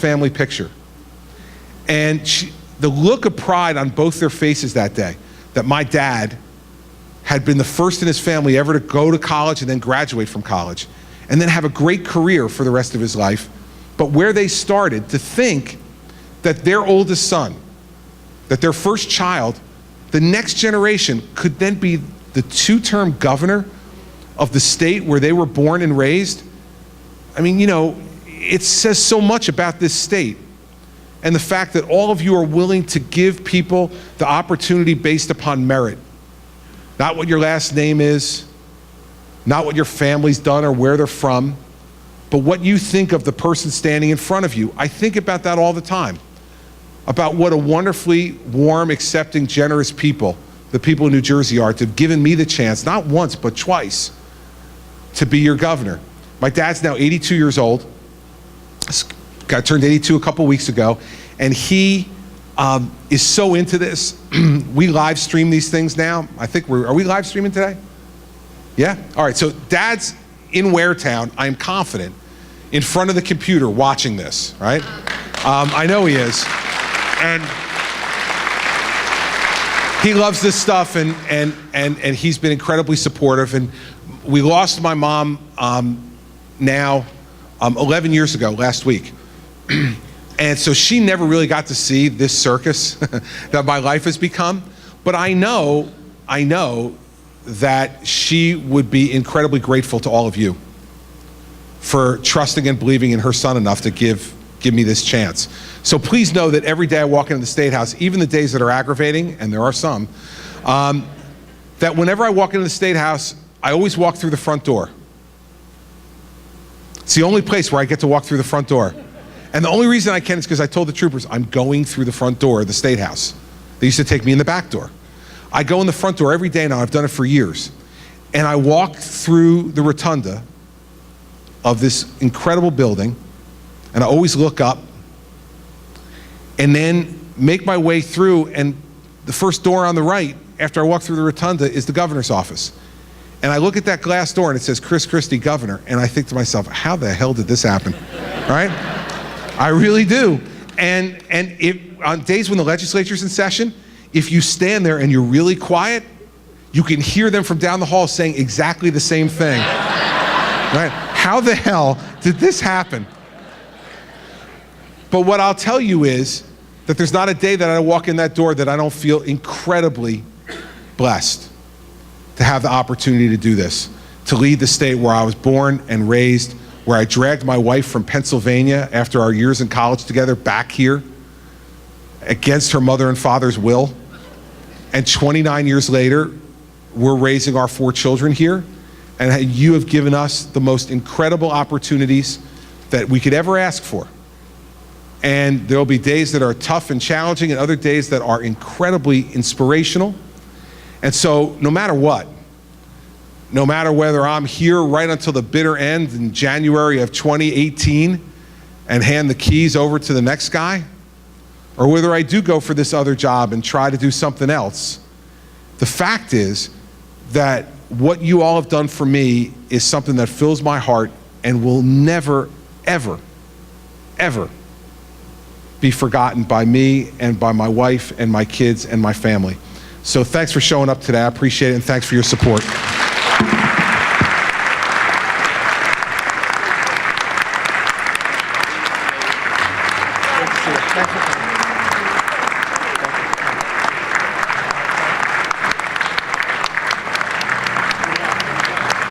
family picture. And the look of pride on both their faces that day, that my dad had been the first in his family ever to go to college and then graduate from college, and then have a great career for the rest of his life. But where they started to think that their oldest son, that their first child, the next generation could then be the two-term governor of the state where they were born and raised. I mean, you know, it says so much about this state. And the fact that all of you are willing to give people the opportunity based upon merit. Not what your last name is, not what your family's done or where they're from, but what you think of the person standing in front of you. I think about that all the time, about what a wonderfully warm, accepting, generous people the people in New Jersey are to have given me the chance, not once, but twice, to be your governor. My dad's now 82 years old, got turned 82 a couple weeks ago, and he is so into this. We live stream these things now. I think are we live streaming today? Yeah? All right, so Dad's in Waretown, I'm confident, in front of the computer watching this, right? I know he is. And he loves this stuff, and he's been incredibly supportive. And we lost my mom now 11 years ago, last week. And so she never really got to see this circus that my life has become. But I know that she would be incredibly grateful to all of you for trusting and believing in her son enough to give me this chance. So please know that every day I walk into the State House, even the days that are aggravating, and there are some, that whenever I walk into the State House, I always walk through the front door. It's the only place where I get to walk through the front door. And the only reason I can is because I told the troopers, I'm going through the front door of the State House. They used to take me in the back door. I go in the front door every day now, I've done it for years. And I walk through the rotunda of this incredible building, and I always look up, and then make my way through, and the first door on the right, after I walk through the rotunda, is the governor's office. And I look at that glass door and it says, Chris Christie, governor, and I think to myself, how the hell did this happen, right? I really do. And on days when the legislature's in session, if you stand there and you're really quiet, you can hear them from down the hall saying exactly the same thing, right? How the hell did this happen? But what I'll tell you is that there's not a day that I walk in that door that I don't feel incredibly blessed to have the opportunity to do this, to lead the state where I was born and raised, where I dragged my wife from Pennsylvania after our years in college together back here against her mother and father's will. And 29 years later, we're raising our 4 children here. And you have given us the most incredible opportunities that we could ever ask for. And there'll be days that are tough and challenging and other days that are incredibly inspirational. And so no matter what, no matter whether I'm here right until the bitter end in January of 2018 and hand the keys over to the next guy, or whether I do go for this other job and try to do something else, the fact is that what you all have done for me is something that fills my heart and will never, ever, ever be forgotten by me and by my wife and my kids and my family. So thanks for showing up today. I appreciate it, and thanks for your support. Thank you.